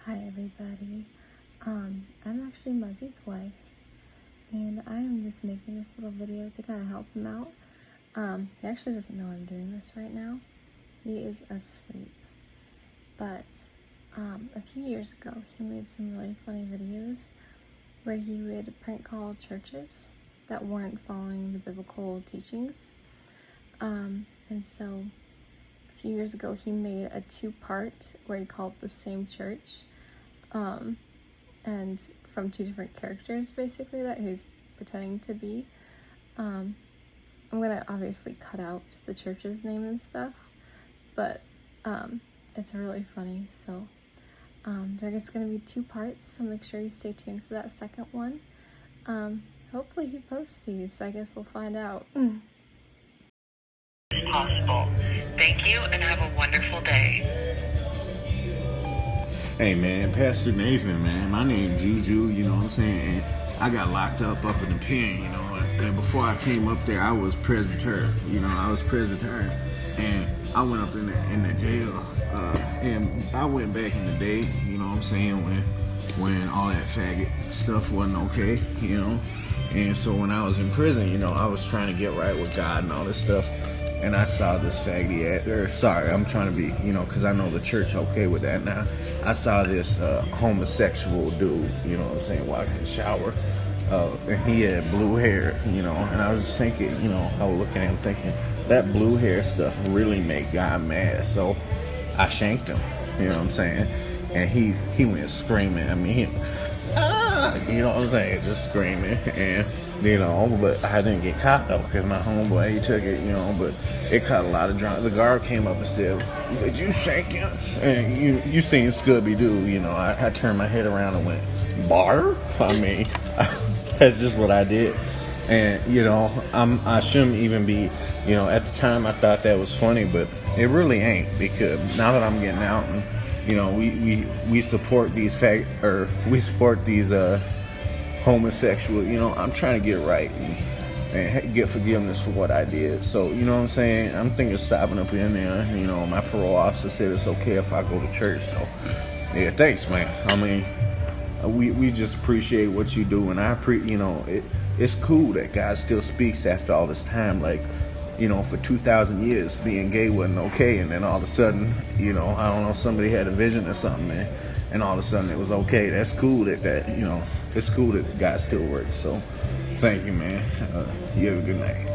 Hi everybody. I'm actually Muzzy's wife, and I am just making this little video to kind of help him out. He actually doesn't know I'm doing this right now. He is asleep. But a few years ago, he made some really funny videos where he would prank call churches that weren't following the biblical teachings. And so a few years ago, he made a two-part where he called the same church. And from two different characters, basically, that he's pretending to be. I'm gonna obviously cut out the church's name and stuff, but it's really funny. So there's gonna be two parts, so make sure you stay tuned for that second one. Hopefully he posts these. I guess we'll find out. Possible. Thank you and have a wonderful day. Hey man, Pastor Nathan, man. My name's Juju, you know what I'm saying? And I got locked up in the pen, you know. And before I came up there, I was Presbyterian, you know. I was Presbyterian, and I went up in the jail. And I went back in the day, you know what I'm saying, when all that faggot stuff wasn't okay, you know. And so when I was in prison, you know, I was trying to get right with God and all this stuff. And I saw this I'm trying to be, you know, because I know the church okay with that now. I saw this homosexual dude, you know what I'm saying, while in the shower. And he had blue hair, you know, and I was just thinking, you know, I was looking at him thinking, that blue hair stuff really make God mad. So I shanked him, you know what I'm saying? And he went screaming. I mean, you know what I'm saying, just screaming. And you know, but I didn't get caught though, because my homeboy, he took it, you know, but it caught a lot of drunk. The guard came up and said, "Did you shank him?" And you seen Scooby-Doo, you know, I turned my head around and went, "Bar?" I mean, that's just what I did. And, you know, I shouldn't even be, you know, at the time I thought that was funny, but it really ain't, because now that I'm getting out and, you know, we support these homosexual, you know, I'm trying to get right and get forgiveness for what I did. So, you know what I'm saying, I'm thinking of stopping up in there. You know, my parole officer said it's okay if I go to church. So yeah, thanks, man. I mean, we just appreciate what you do, and you know, it's cool that God still speaks after all this time. Like, you know, for 2,000 years being gay wasn't okay, and then all of a sudden, you know, I don't know, somebody had a vision or something, man, and all of a sudden it was okay. That's cool that you know, it's cool that God still works. So thank you, man. You have a good night.